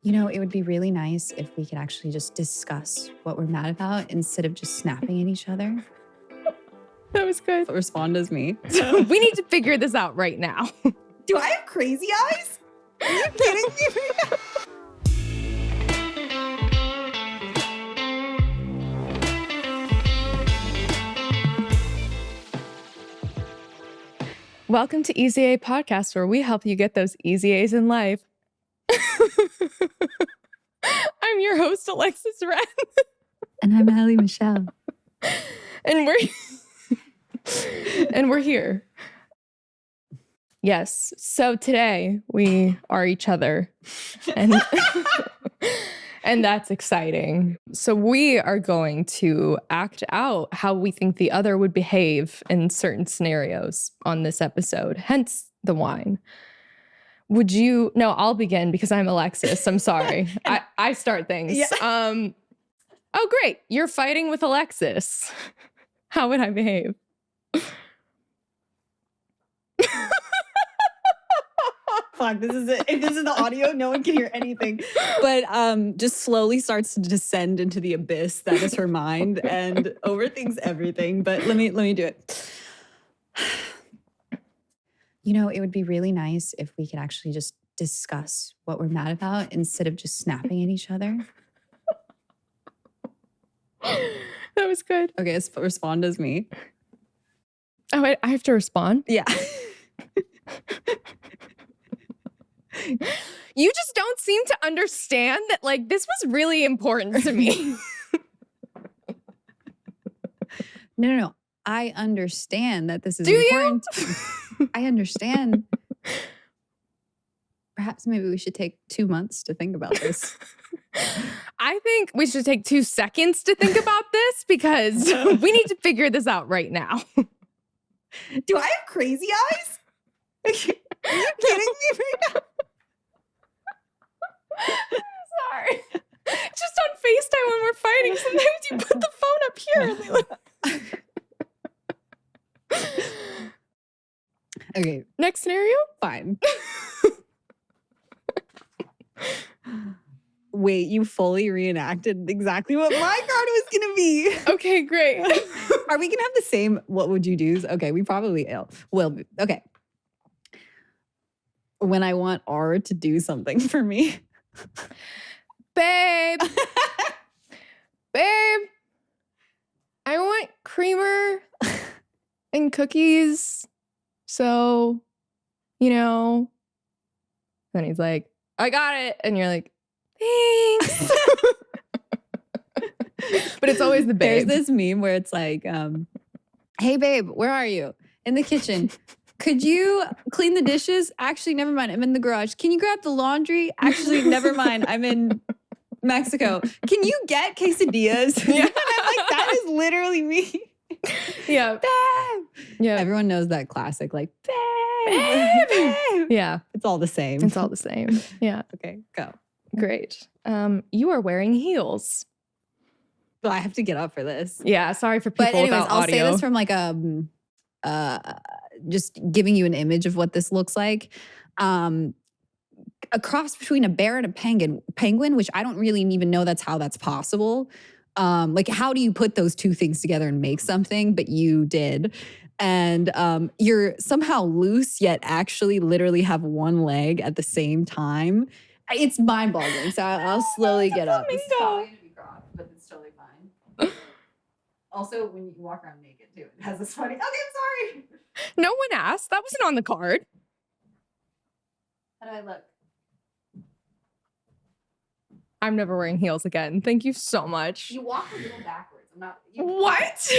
It would be really nice if we could actually just discuss what we're mad about instead of just snapping at each other. That was good. Respond as me. We need to figure this out right now. Do I have crazy eyes? Are you kidding me? Welcome to Easy A Podcast, where we help you get those easy A's in life. I'm your host, Alexis Ren. And I'm Allie Michelle. And we're here. Yes. So today we are each other. And and that's exciting. So we are going to act out how we think the other would behave in certain scenarios on this episode, hence the wine. No, I'll begin because I'm Alexis. I'm sorry. I start things. Yeah. Oh, great. You're fighting with Alexis. How would I behave? Fuck, this is it. If this is the audio, no one can hear anything. But just slowly starts to descend into the abyss that is her mind and overthinks everything. But let me do it. It would be really nice if we could actually just discuss what we're mad about instead of just snapping at each other. That was good. Okay, respond as me. Oh, wait, I have to respond? Yeah. You just don't seem to understand that, this was really important to me. No. I understand that this is Do important. you? I understand. Perhaps maybe we should take 2 months to think about this. I think we should take 2 seconds to think about this because we need to figure this out right now. Do I have crazy eyes? Are you kidding me right now? Sorry. Just on FaceTime when we're fighting, sometimes you put the phone up here and they look. Okay. Next scenario? Fine. Wait, you fully reenacted exactly what my card was going to be. Okay, great. Are we going to have the same what would you do's? Okay, we probably will. Okay. When I want R to do something for me. Babe. Babe. I want creamer and cookies. So, Then he's like, I got it. And you're like, thanks. But it's always the babe. There's this meme where it's like, hey, babe, where are you? In the kitchen. Could you clean the dishes? Actually, never mind. I'm in the garage. Can you grab the laundry? Actually, never mind. I'm in Mexico. Can you get quesadillas? Yeah. And I'm like, that is literally me. Yeah. Babe. Yeah. Everyone knows that classic, like, babe. Babe. Yeah. It's all the same. It's all the same. Yeah. Okay, go. Great. You are wearing heels. Well, I have to get up for this. Yeah. Sorry for people But anyways, without I'll audio. say this from just giving you an image of what this looks like. A cross between a bear and a penguin, which I don't really even know how that's possible. How do you put those two things together and make something? But you did. And you're somehow loose, yet actually literally have one leg at the same time. It's mind-boggling. So I'll slowly get up. It's probably going to be cropped, but it's totally fine. Also, when you walk around naked, too, it has this funny... Okay, I'm sorry. No one asked. That wasn't on the card. How do I look? I'm never wearing heels again. Thank you so much. You walk a little backwards. What?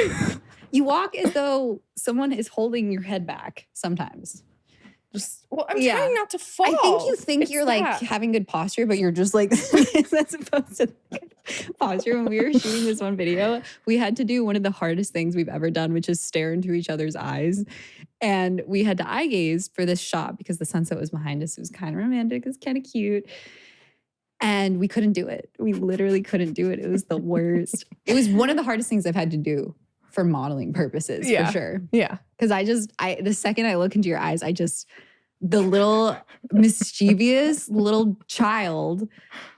You walk as though someone is holding your head back sometimes. I'm trying not to fall. I think you think you're having good posture, but you're just like, that's supposed to posture. When we were shooting this one video, we had to do one of the hardest things we've ever done, which is stare into each other's eyes. And we had to eye gaze for this shot because the sunset was behind us. It was kind of romantic. It was kind of cute. And we couldn't do it. We literally couldn't do it. It was the worst. It was one of the hardest things I've had to do for modeling purposes, for sure. Yeah. Because the second I look into your eyes, the little mischievous little child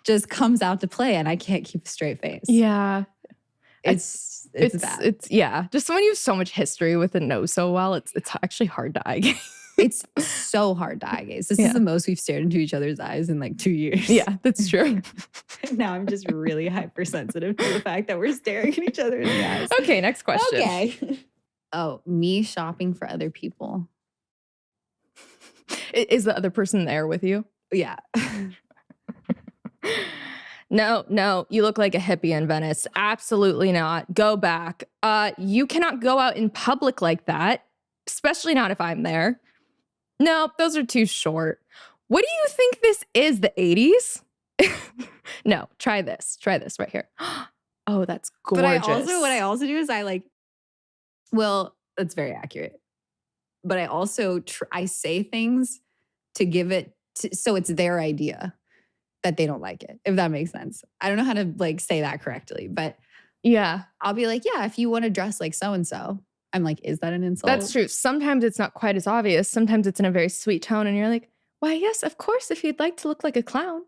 just comes out to play and I can't keep a straight face. Yeah. It's bad. It's yeah. Just when you have so much history with it know so well, it's actually hard to eye gaze. It's so hard to eye gaze. This is the most we've stared into each other's eyes in like 2 years. Yeah, that's true. Now I'm just really hypersensitive to the fact that we're staring at each other in the eyes. Okay, next question. Okay. Oh, me shopping for other people. Is the other person there with you? Yeah. No, you look like a hippie in Venice. Absolutely not. Go back. You cannot go out in public like that, especially not if I'm there. No, those are too short. What do you think this is, the 80s? No, try this. Try this right here. Oh, that's gorgeous. But what I also do is well, that's very accurate. But I also, I say things to give it, so it's their idea that they don't like it, if that makes sense. I don't know how to like say that correctly, but yeah, I'll be like, yeah, if you want to dress like so-and-so. I'm like, is that an insult? That's true. Sometimes it's not quite as obvious. Sometimes it's in a very sweet tone and you're like, why, yes, of course, if you'd like to look like a clown.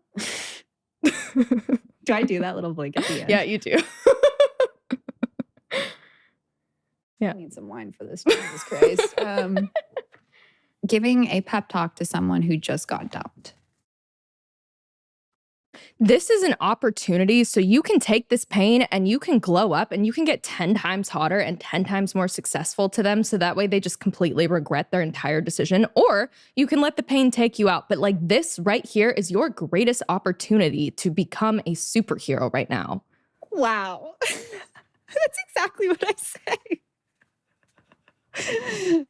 Do I do that little blink at the end? Yeah, you do. Yeah. I need some wine for this, Jesus Christ. Giving a pep talk to someone who just got dumped. This is an opportunity so you can take this pain and you can glow up and you can get 10 times hotter and 10 times more successful to them. So that way they just completely regret their entire decision, or you can let the pain take you out. But like this right here is your greatest opportunity to become a superhero right now. Wow. That's exactly what I say.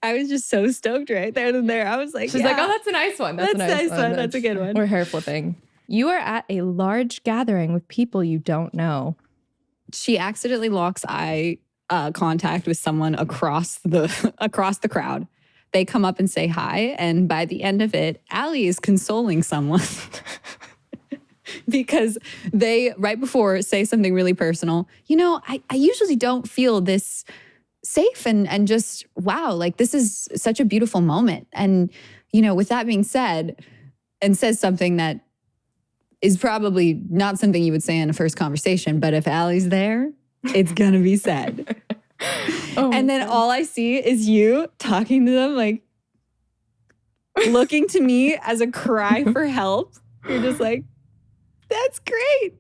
I was just so stoked right there and there. I was like, she's like, oh, that's a nice one. That's a nice one. That's a good one. Or hair flipping. You are at a large gathering with people you don't know. She accidentally locks eye contact with someone across the crowd. They come up and say hi, and by the end of it, Allie is consoling someone because they, right before, say something really personal. You know, I usually don't feel this safe and just, wow, like this is such a beautiful moment. And, you know, with that being said, and says something that is probably not something you would say in a first conversation, but if Allie's there, it's gonna be said. And then all I see is you talking to them, like looking to me as a cry for help. You're just like, that's great.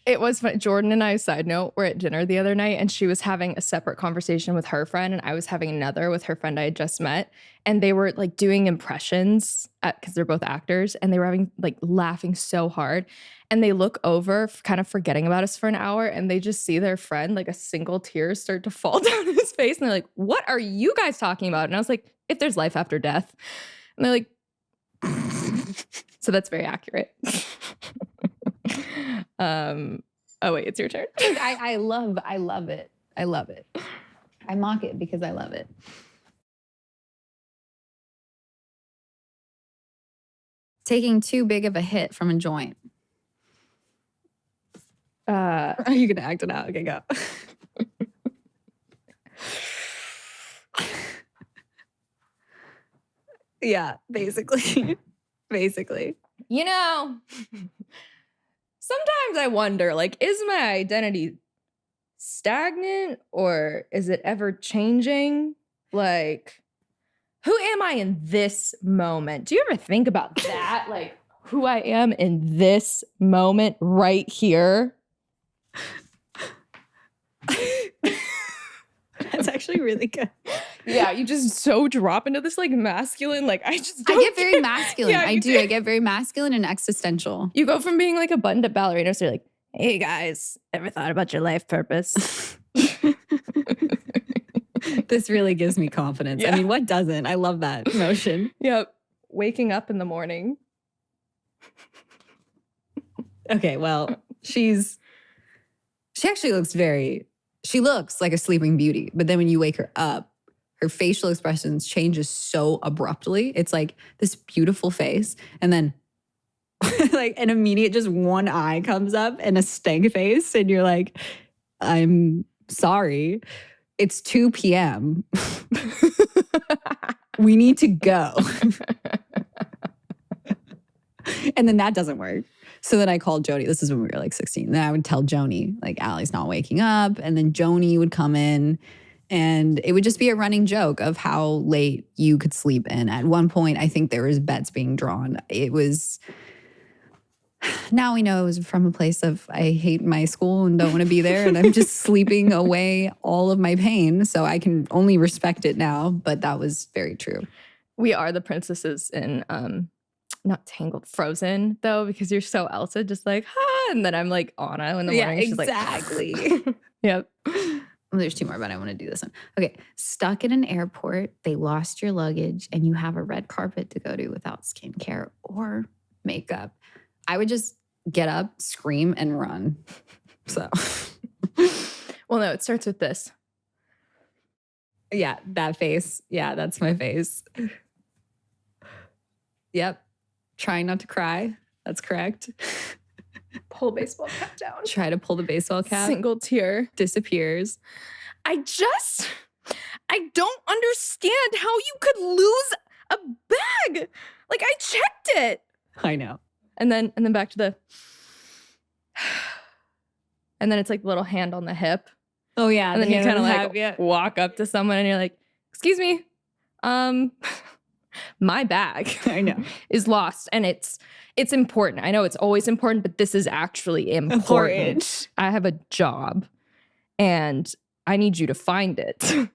It was fun. Jordan and I, side note, were at dinner the other night and she was having a separate conversation with her friend and I was having another with her friend I had just met. And they were like doing impressions because they're both actors and they were having like laughing so hard. And they look over, kind of forgetting about us for an hour, and they just see their friend, like a single tear start to fall down his face. And they're like, what are you guys talking about? And I was like, if there's life after death. And they're like, so that's very accurate. Oh wait, it's your turn. I love it. I love it. I mock it because I love it. Taking too big of a hit from a joint. Are you gonna act it out? Okay, go. Yeah, basically. Basically. You know, sometimes I wonder, like, is my identity stagnant or is it ever changing? Like, who am I in this moment? Do you ever think about that? Like, who I am in this moment right here? That's actually really good. Yeah, you just so drop into this like masculine, like I get very masculine. Yeah, I do. I get very masculine and existential. You go from being like a buttoned up ballerina to like, hey guys, ever thought about your life purpose? This really gives me confidence. Yeah. I mean, what doesn't? I love that motion. Yep. Waking up in the morning. Okay, well, she actually she looks like a sleeping beauty. But then when you wake her up, her facial expressions changes so abruptly. It's like this beautiful face. And then like an immediate just one eye comes up and a stank face. And you're like, I'm sorry. It's 2 p.m. We need to go. And then that doesn't work. So then I called Joni. This is when we were like 16. Then I would tell Joni, like, Allie's not waking up. And then Joni would come in and it would just be a running joke of how late you could sleep in. At one point, I think there was bets being drawn. It was, now we know it was from a place of I hate my school and don't want to be there. And I'm just sleeping away all of my pain. So I can only respect it now. But that was very true. We are the princesses in not Tangled, Frozen, though, because you're so Elsa, just like, ha, and then I'm like Anna in the morning. Yeah, she's exactly. Like, yep. There's two more, but I want to do this one. Okay, stuck in an airport, they lost your luggage, and you have a red carpet to go to without skincare or makeup. I would just get up, scream, and run. So. Well, no, it starts with this. Yeah, that face. Yeah, that's my face. Yep. Trying not to cry. That's correct. Pull baseball cap down. Try to pull the baseball cap. Single tear. Disappears. I don't understand how you could lose a bag. Like, I checked it. I know. And then back to the, and then it's like the little hand on the hip. Oh yeah. And then you kind of like walk up to someone and you're like, excuse me, my bag I know. is lost. And it's important. I know it's always important, but this is actually important. I have a job and I need you to find it.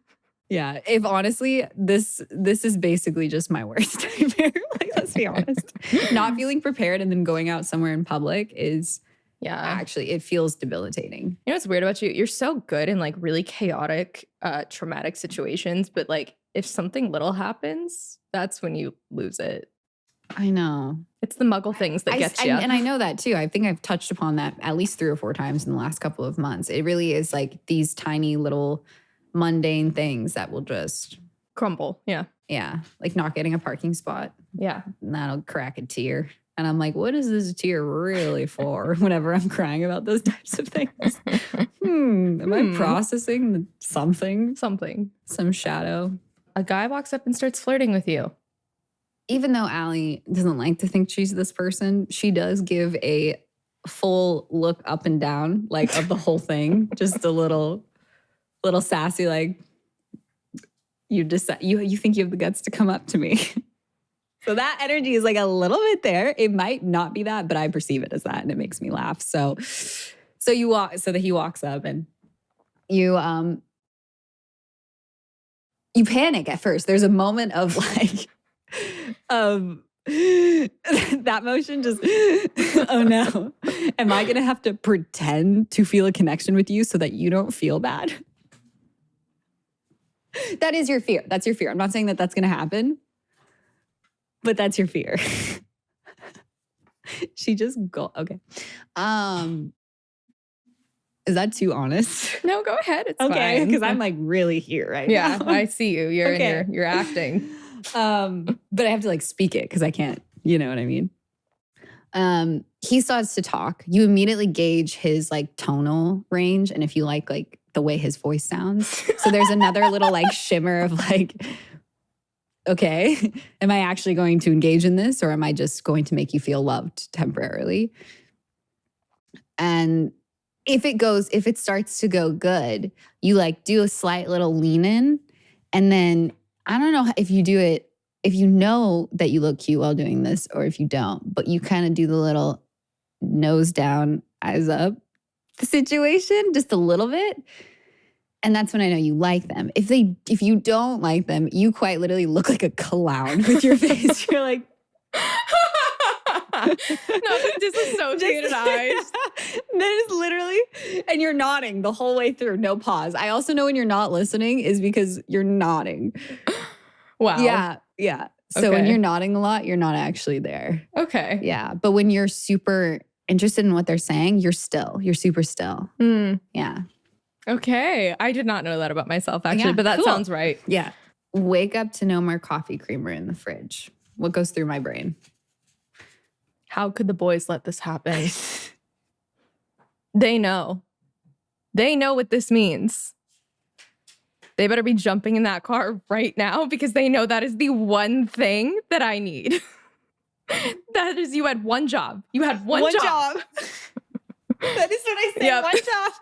Yeah. If honestly, this is basically just my worst nightmare. Like, let's be honest. Not feeling prepared and then going out somewhere in public is actually, it feels debilitating. You know what's weird about you? You're so good in like really chaotic, traumatic situations, but like if something little happens, that's when you lose it. I know. It's the muggle things that get you. And I know that too. I think I've touched upon that at least 3 or 4 times in the last couple of months. It really is like these tiny little mundane things that will just crumble. Yeah. Yeah. Like not getting a parking spot. Yeah. And that'll crack a tear. And I'm like, what is this tear really for? Whenever I'm crying about those types of things. Am I processing something? Some shadow. A guy walks up and starts flirting with you. Even though Allie doesn't like to think she's this person, she does give a full look up and down, like of the whole thing. Just a little sassy, like, you think you have the guts to come up to me. So that energy is like a little bit there. It might not be that, but I perceive it as that, and it makes me laugh. So he walks up, and you panic at first. There's a moment of like, that motion just, oh no, am I gonna have to pretend to feel a connection with you so that you don't feel bad? That is your fear. That's your fear. I'm not saying that that's gonna happen. But that's your fear. She just go okay. Is that too honest? No, go ahead. It's okay, fine. because I'm like really here right now. Yeah, I see you. You're okay. You're acting. But I have to like speak it because I can't. You know what I mean? He starts to talk. You immediately gauge his like tonal range, and if you like the way his voice sounds. So there's another little like shimmer of like, okay, am I actually going to engage in this, or am I just going to make you feel loved temporarily? And if it starts to go good, you like do a slight little lean in, and then I don't know if you do it, if you know that you look cute while doing this, or if you don't, but you kind of do the little nose down, eyes up situation just a little bit. And that's when I know you like them. If you don't like them, you quite literally look like a clown with your face. You're like, no, disassociated eyes. That is literally, and you're nodding the whole way through, no pause. I also know when you're not listening is because you're nodding. Wow. Yeah. So when you're nodding a lot, you're not actually there. Okay. Yeah. But when you're super interested in what they're saying, you're super still. Yeah. Okay. I did not know that about myself, actually, but that cool. sounds right. Yeah. Wake up to no more coffee creamer in the fridge. What goes through my brain? How could the boys let this happen? They know. They know what this means. They better be jumping in that car right now because they know that is the one thing that I need. That is, you had one job. You had one job. That is what I said. Yep. One job.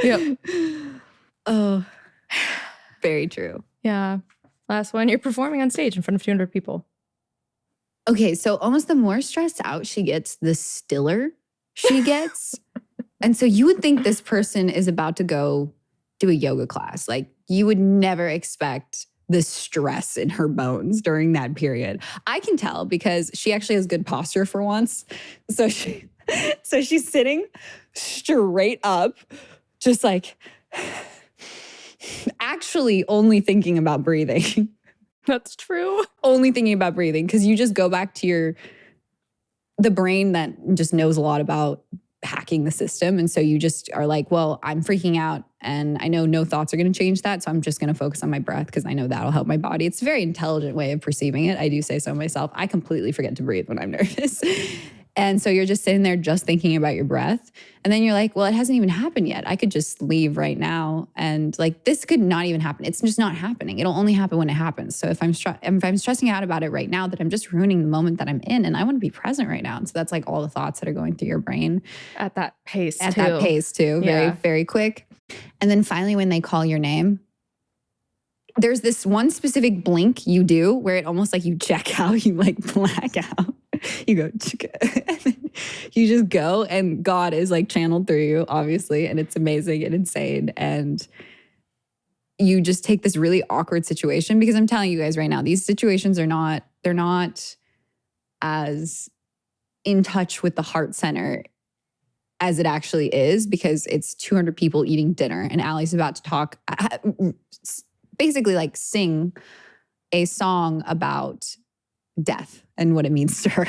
Yep. Oh, very true. Yeah. Last one, you're performing on stage in front of 200 people. Okay, so almost the more stressed out she gets, the stiller she gets. And so you would think this person is about to go do a yoga class. Like, you would never expect the stress in her bones during that period. I can tell because she actually has good posture for once. So she's sitting straight up, just like actually only thinking about breathing. That's true. Only thinking about breathing, because you just go back to the brain that just knows a lot about hacking the system. And so you just are like, well, I'm freaking out and I know no thoughts are going to change that. So I'm just going to focus on my breath because I know that'll help my body. It's a very intelligent way of perceiving it. I do say so myself. I completely forget to breathe when I'm nervous. And so you're just sitting there just thinking about your breath. And then you're like, well, it hasn't even happened yet. I could just leave right now. And like, this could not even happen. It's just not happening. It'll only happen when it happens. So if I'm stressing out about it right now, that I'm just ruining the moment that I'm in, and I want to be present right now. And so that's like all the thoughts that are going through your brain. At that pace too. At that pace too. Very, very quick. And then finally, when they call your name, there's this one specific blink you do where it almost like you check out, you like black out. You go, and then you just go, and God is like channeled through you, obviously, and it's amazing and insane. And you just take this really awkward situation, because I'm telling you guys right now, these situations they're not as in touch with the heart center as it actually is, because it's 200 people eating dinner, and Allie's about to talk, basically like sing a song about death and what it means to her,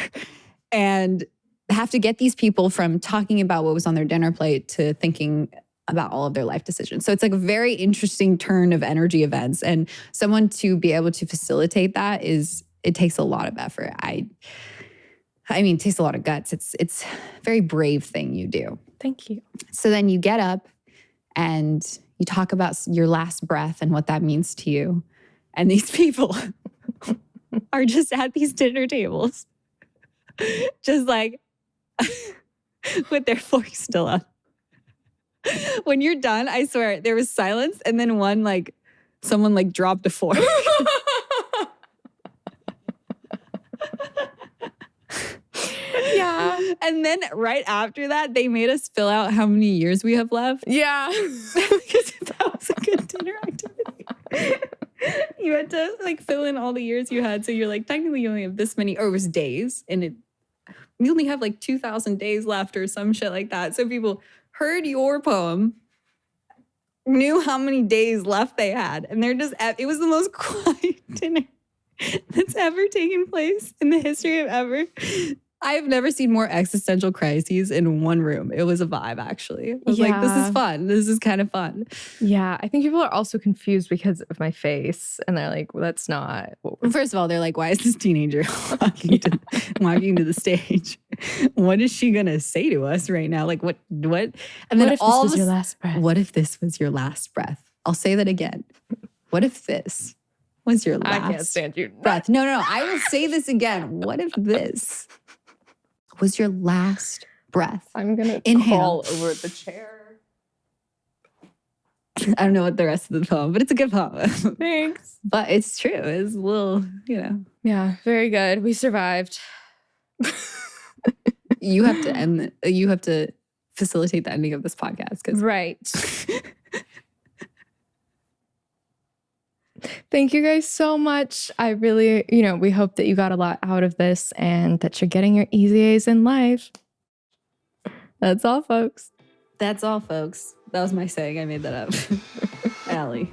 and have to get these people from talking about what was on their dinner plate to thinking about all of their life decisions. So it's like a very interesting turn of energy events, and someone to be able to facilitate that it takes a lot of effort. I mean, it takes a lot of guts. It's a very brave thing you do. Thank you. So then you get up and you talk about your last breath and what that means to you. And these people are just at these dinner tables, just like with their forks still up. When you're done, I swear, there was silence, and then someone like dropped a fork. Yeah. And then right after that, they made us fill out how many years we have left. Yeah. Because that was a good dinner activity. You had to like fill in all the years you had. So you're like, technically you only have this many, or it was days. And we only have like 2,000 days left or some shit like that. So people heard your poem, knew how many days left they had. And it was the most quiet dinner that's ever taken place in the history of ever. I have never seen more existential crises in one room. It was a vibe, actually. I was like, this is fun. This is kind of fun. Yeah. I think people are also confused because of my face. And they're like, well, that's not what we're... First of all, they're like, why is this teenager walking to the stage? What is she going to say to us right now? Like, what? And then what if this was your last breath? What if this was your last breath? I'll say that again. What if this was your last I can't stand you. breath? No. I will say this again. What if this was your last breath? I'm going to Inhale. crawl over the chair. I don't know what the rest of the poem, but it's a good poem. Thanks. But it's true. It's a little, Yeah, very good. We survived. You have to you have to facilitate the ending of this podcast. Right. Thank you guys so much. I really, we hope that you got a lot out of this and that you're getting your easy A's in life. That's all, folks. That's all, folks. That was my saying. I made that up. Allie.